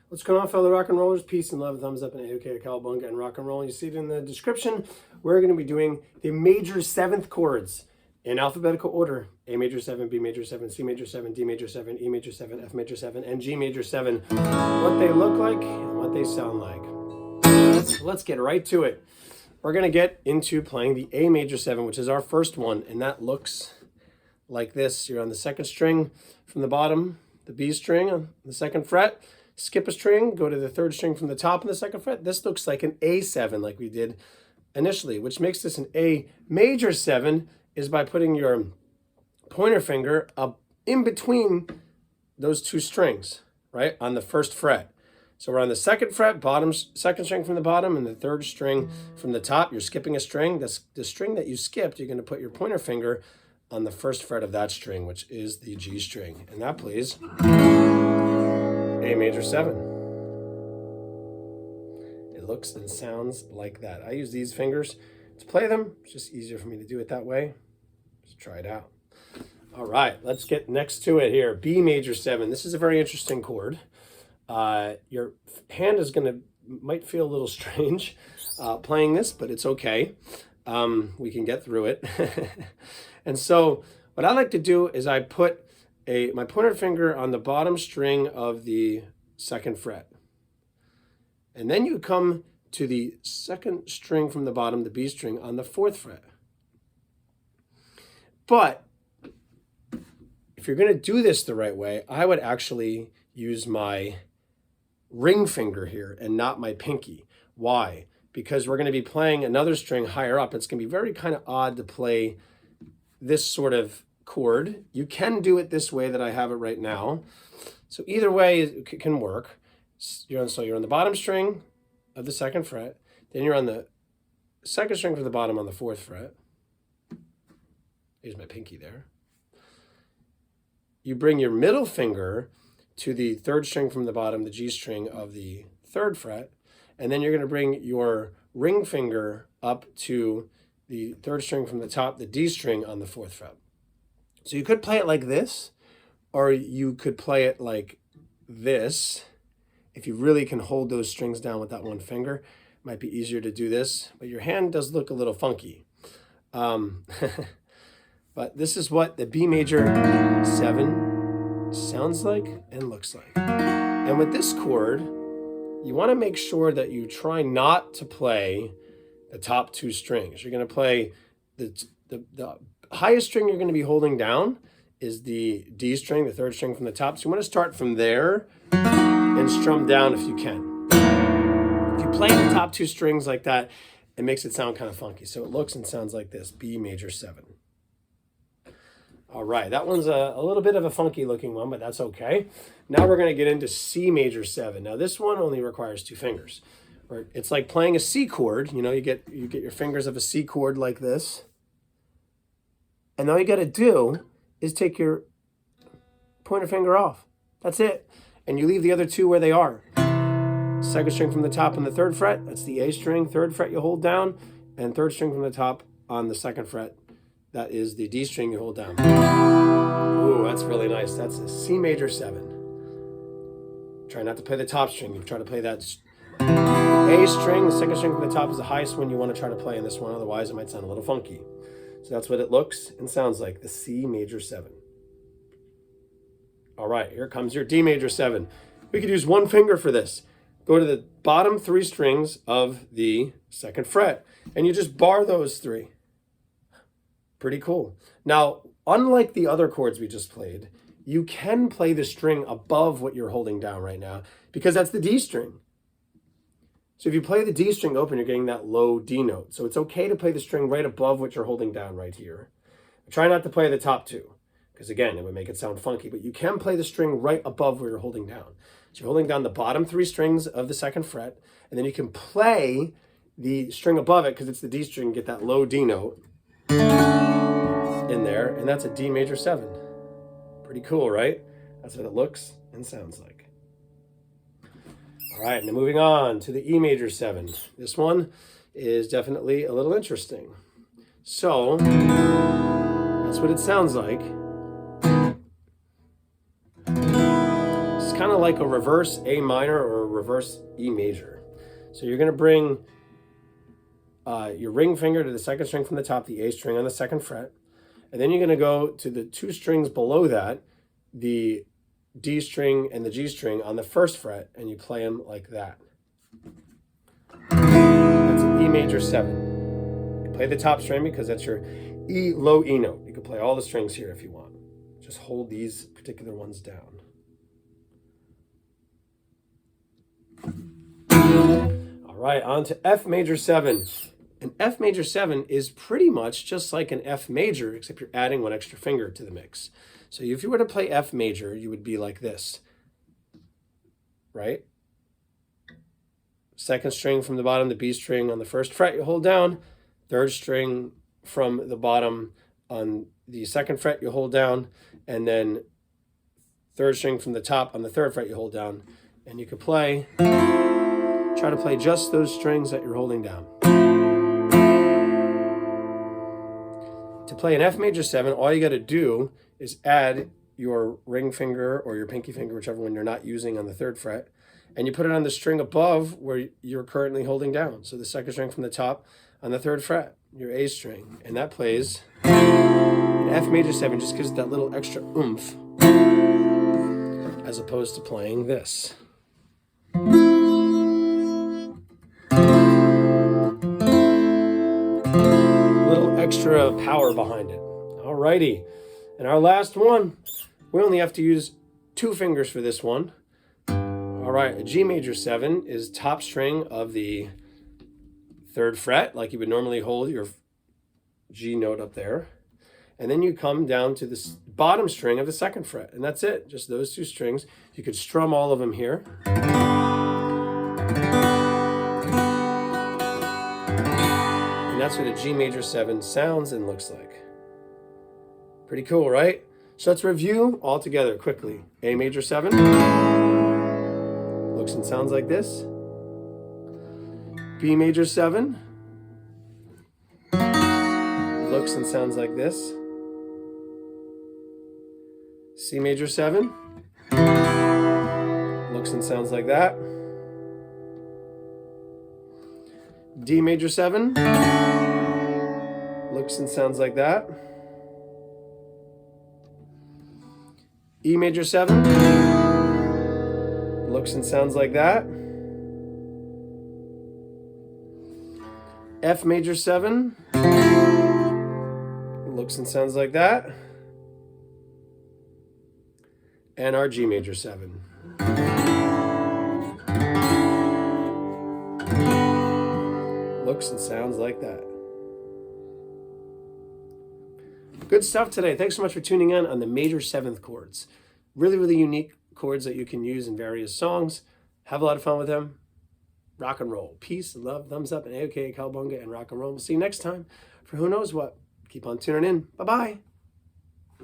What's going on, fellow rock and rollers? Peace and love, thumbs up, and A-OK, cowabunga, and rock and roll. You see it in the description. We're going to be doing the major 7th chords in alphabetical order. A major 7, B major 7, C major 7, D major 7, E major 7, F major 7, and G major 7. What they look like and what they sound like. So let's get right to it. We're going to get into playing the A major 7, which is our first one, and that looks like this. You're on the 2nd string from the bottom, the B string on the 2nd fret. Skip a string, go to the 3rd string from the top of the 2nd fret. This looks like an A7 like we did initially, which makes this an A major 7 is by putting your pointer finger up in between those two strings, right, on the 1st fret. So we're on the 2nd fret, bottom, 2nd string from the bottom, and the 3rd string from the top. You're skipping a string. That's the string that you skipped. You're going to put your pointer finger on the 1st fret of that string, which is the G string. And that plays A major 7. It looks and sounds like that. I use these fingers to play them. It's just easier for me to do it that way. Let's try it out. All right, let's get next to it here. B major 7. This is a very interesting chord. Your hand is might feel a little strange playing this, but it's okay. We can get through it. And so what I like to do is I put my pointer finger on the bottom string of the 2nd fret. And then you come to the 2nd string from the bottom, the B string, on the 4th fret. But if you're going to do this the right way, I would actually use my ring finger here and not my pinky. Why? Because we're going to be playing another string higher up. It's going to be very kind of odd to play this sort of chord. You can do it this way that I have it right now. So either way it can work. You're on the bottom string of the 2nd fret. Then you're on the 2nd string from the bottom on the 4th fret. Here's my pinky there. You bring your middle finger to the 3rd string from the bottom, the G string of the 3rd fret. And then you're going to bring your ring finger up to the 3rd string from the top, the D string on the 4th fret. So you could play it like this, or you could play it like this. If you really can hold those strings down with that one finger, it might be easier to do this, but your hand does look a little funky. But this is what the B major 7 sounds like and looks like. And with this chord, you want to make sure that you try not to play the top 2 strings. You're going to play the highest string you're going to be holding down is the D string, the 3rd string from the top. So you want to start from there and strum down if you can. If you play the top 2 strings like that, it makes it sound kind of funky. So it looks and sounds like this, B major 7. All right, that one's a little bit of a funky looking one, but that's okay. Now we're going to get into C major 7. Now this one only requires 2 fingers. It's like playing a C chord. You know, you get your fingers of a C chord like this. And all you got to do is take your pointer finger off. That's it. And you leave the other 2 where they are. 2nd string from the top on the 3rd fret. That's the A string. 3rd fret you hold down. And 3rd string from the top on the 2nd fret. That is the D string you hold down. Ooh, that's really nice. That's a C major 7. Try not to play the top string. You try to play that A string. The 2nd string from the top is the highest one you want to try to play in this one. Otherwise, it might sound a little funky. So that's what it looks and sounds like, the C major 7. All right, here comes your D major 7. We could use one finger for this. Go to the bottom 3 strings of the 2nd fret, and you just bar those 3. Pretty cool. Now, unlike the other chords we just played, you can play the string above what you're holding down right now because that's the D string. So if you play the D string open, you're getting that low D note. So it's okay to play the string right above what you're holding down right here. Try not to play the top 2 because, again, it would make it sound funky. But you can play the string right above where you're holding down. So you're holding down the bottom 3 strings of the 2nd fret, and then you can play the string above it because it's the D string, get that low D note in there, and that's a D major 7. Pretty cool, right? That's what it looks and sounds like. All right, now moving on to the E major 7. This one is definitely a little interesting. So that's what it sounds like. It's kind of like a reverse A minor or a reverse E major. So you're going to bring your ring finger to the second string from the top, the A string on the second fret. And then you're going to go to the two strings below that, the D string and the G string on the first fret, and you play them like that. That's an E major 7. You play the top string because that's your E, low E note. You can play all the strings here if you want. Just hold these particular ones down. All right, on to F major 7. An F major 7 is pretty much just like an F major, except you're adding one extra finger to the mix. So if you were to play F major, you would be like this, right? Second string from the bottom, the B string on the first fret, you hold down. Third string from the bottom on the second fret, you hold down. And then third string from the top on the third fret, you hold down. And you could try to play just those strings that you're holding down. To play an F major 7, all you got to do is add your ring finger or your pinky finger, whichever one you're not using, on the third fret, and you put it on the string above where you're currently holding down. So the second string from the top on the third fret, your A string, and that plays an F major 7, just gives it that little extra oomph as opposed to playing this. Extra power behind it. Alrighty, and our last one, we only have to use 2 fingers for this one. All right, a G major 7 is top string of the third fret, like you would normally hold your G note up there, and then you come down to the bottom string of the second fret, and that's it, just those 2 strings. You could strum all of them here. And that's what a G major 7 sounds and looks like. Pretty cool, right? So let's review all together quickly. A major 7 looks and sounds like this. B major 7 looks and sounds like this. C major 7 looks and sounds like that. D major 7 looks and sounds like that. E major 7 looks and sounds like that. F major 7 looks and sounds like that. And our G major 7. Looks and sounds like that. Good stuff today. Thanks so much for tuning in on the major 7th chords. Really, really unique chords that you can use in various songs. Have a lot of fun with them. Rock and roll. Peace, love, thumbs up, and AOK, cowabunga, and rock and roll. We'll see you next time for who knows what. Keep on tuning in. Bye-bye.